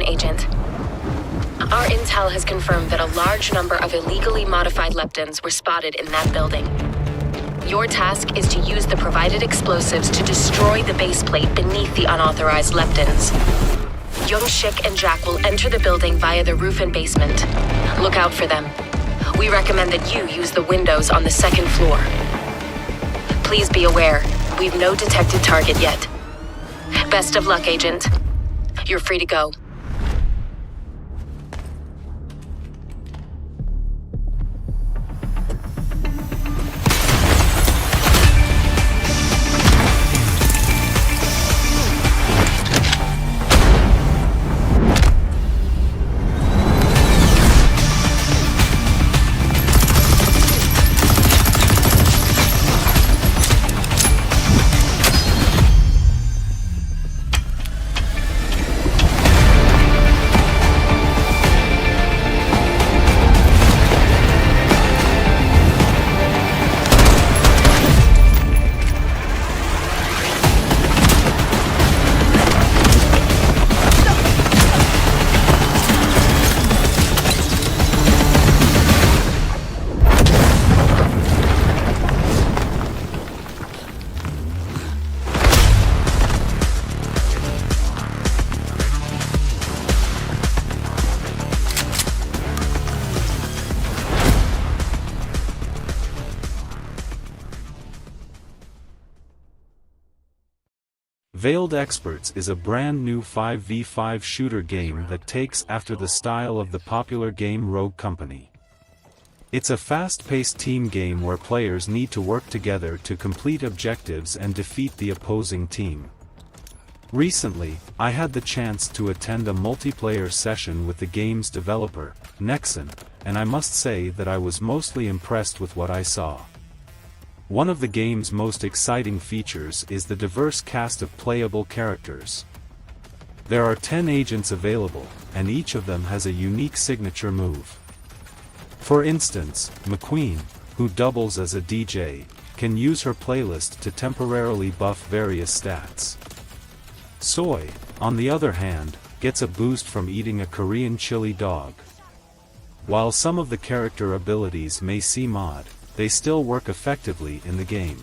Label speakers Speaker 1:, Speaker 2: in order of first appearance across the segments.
Speaker 1: Agent. Our intel has confirmed that a large number of illegally modified leptons were spotted in that building. Your task is to use the provided explosives to destroy the base plate beneath the unauthorized leptons. Young Shik and Jack will enter the building via the roof and basement. Look out for them. We recommend that you use the windows on the second floor. Please be aware, we've no detected target yet. Best of luck, Agent. You're free to go.
Speaker 2: Veiled Experts is a brand new 5v5 shooter game that takes after the style of the popular game Rogue Company. It's a fast-paced team game where players need to work together to complete objectives and defeat the opposing team. Recently, I had the chance to attend a multiplayer session with the game's developer, Nexon, and I must say that I was mostly impressed with what I saw. One of the game's most exciting features is the diverse cast of playable characters. There are 10 agents available, and each of them has a unique signature move. For instance, McQueen, who doubles as a DJ, can use her playlist to temporarily buff various stats. Soy, on the other hand, gets a boost from eating a Korean chili dog. While some of the character abilities may seem odd, they still work effectively in the game.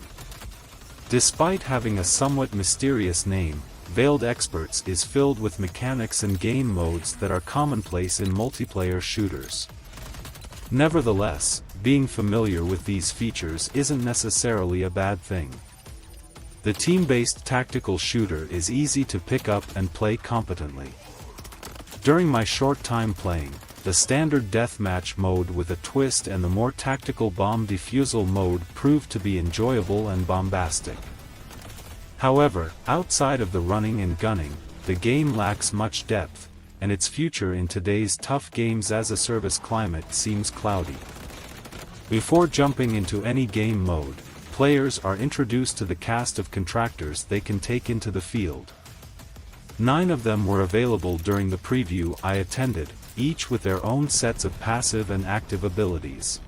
Speaker 2: Despite having a somewhat mysterious name, Veiled Experts is filled with mechanics and game modes that are commonplace in multiplayer shooters. Nevertheless, being familiar with these features isn't necessarily a bad thing. The team-based tactical shooter is easy to pick up and play competently. During my short time playing, the standard deathmatch mode with a twist and the more tactical bomb defusal mode proved to be enjoyable and bombastic. However, outside of the running and gunning, the game lacks much depth, and its future in today's tough games-as-a-service climate seems cloudy. Before jumping into any game mode, players are introduced to the cast of contractors they can take into the field. 9 of them were available during the preview I attended, each with their own sets of passive and active abilities.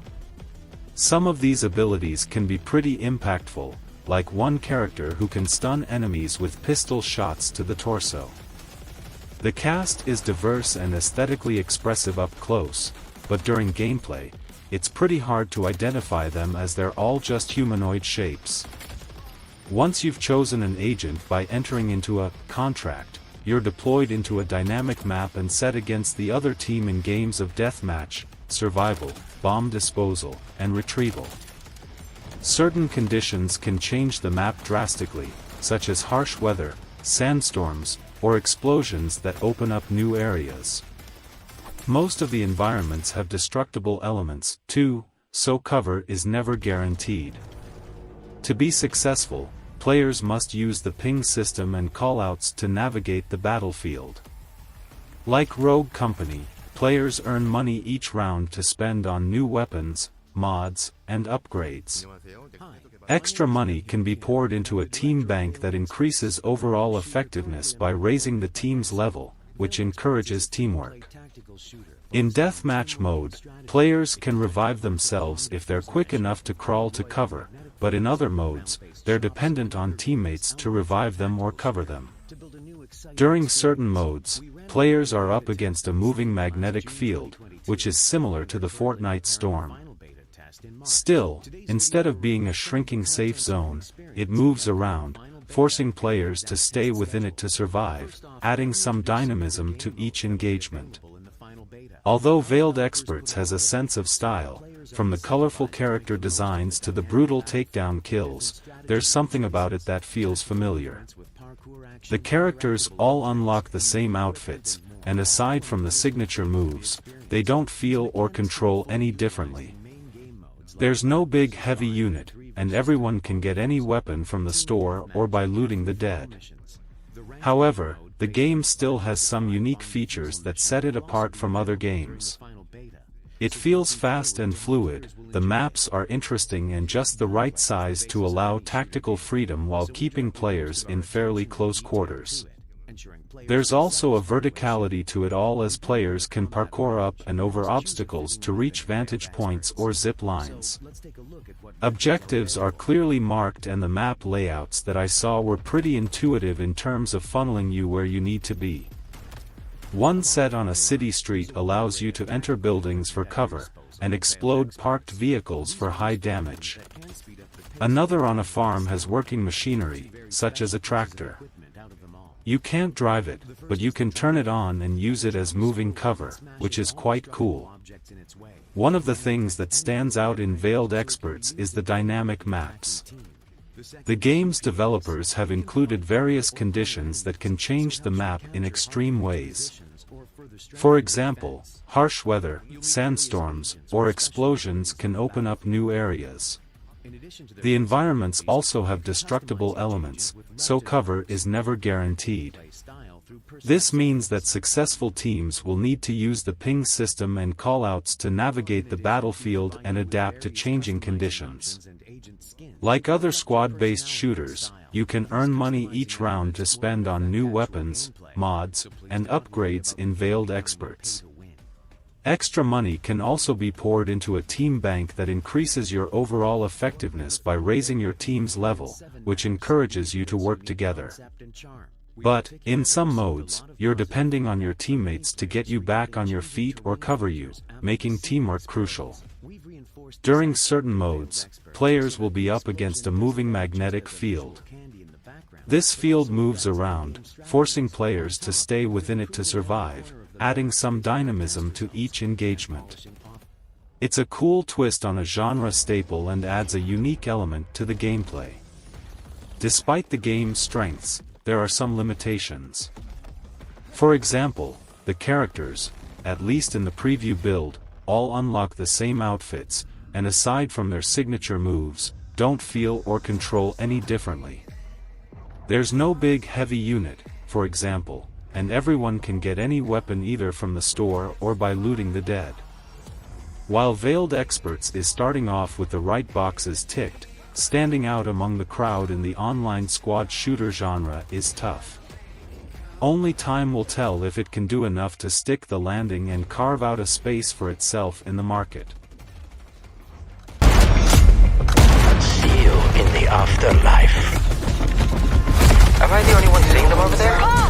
Speaker 2: Some of these abilities can be pretty impactful, like one character who can stun enemies with pistol shots to the torso. The cast is diverse and aesthetically expressive up close, but during gameplay, it's pretty hard to identify them as they're all just humanoid shapes. Once you've chosen an agent by entering into a contract, you're deployed into a dynamic map and set against the other team in games of deathmatch, survival, bomb disposal, and retrieval. Certain conditions can change the map drastically, such as harsh weather, sandstorms, or explosions that open up new areas. Most of the environments have destructible elements, too, so cover is never guaranteed. To be successful, players must use the ping system and callouts to navigate the battlefield. Like Rogue Company, players earn money each round to spend on new weapons, mods, and upgrades. Extra money can be poured into a team bank that increases overall effectiveness by raising the team's level, which encourages teamwork. In deathmatch mode, players can revive themselves if they're quick enough to crawl to cover, but in other modes, they're dependent on teammates to revive them or cover them. During certain modes, players are up against a moving magnetic field, which is similar to the Fortnite Storm. Still, instead of being a shrinking safe zone, it moves around, forcing players to stay within it to survive, adding some dynamism to each engagement. Although Veiled Experts has a sense of style, from the colorful character designs to the brutal takedown kills, there's something about it that feels familiar. The characters all unlock the same outfits, and aside from the signature moves, they don't feel or control any differently. There's no big heavy unit, and everyone can get any weapon from the store or by looting the dead. However, the game still has some unique features that set it apart from other games. It feels fast and fluid, the maps are interesting and just the right size to allow tactical freedom while keeping players in fairly close quarters. There's also a verticality to it all as players can parkour up and over obstacles to reach vantage points or zip lines. Objectives are clearly marked and the map layouts that I saw were pretty intuitive in terms of funneling you where you need to be. One set on a city street allows you to enter buildings for cover, and explode parked vehicles for high damage. Another on a farm has working machinery, such as a tractor. You can't drive it, but you can turn it on and use it as moving cover, which is quite cool. One of the things that stands out in Veiled Experts is the dynamic maps. The game's developers have included various conditions that can change the map in extreme ways. For example, harsh weather, sandstorms, or explosions can open up new areas. The environments also have destructible elements, so cover is never guaranteed. This means that successful teams will need to use the ping system and callouts to navigate the battlefield and adapt to changing conditions. Like other squad-based shooters, you can earn money each round to spend on new weapons, mods, and upgrades in Veiled Experts. Extra money can also be poured into a team bank that increases your overall effectiveness by raising your team's level, which encourages you to work together. But, in some modes, you're depending on your teammates to get you back on your feet or cover you, making teamwork crucial. During certain modes, players will be up against a moving magnetic field. This field moves around, forcing players to stay within it to survive, adding some dynamism to each engagement. It's a cool twist on a genre staple and adds a unique element to the gameplay. Despite the game's strengths, there are some limitations. For example, the characters, at least in the preview build, all unlock the same outfits, and aside from their signature moves, don't feel or control any differently. There's no big heavy unit, for example, and everyone can get any weapon either from the store or by looting the dead. While Veiled Experts is starting off with the right boxes ticked, standing out among the crowd in the online squad shooter genre is tough. Only time will tell if it can do enough to stick the landing and carve out a space for itself in the market.
Speaker 3: See you in the afterlife. Am I the only one seeing them over there?
Speaker 4: Oh!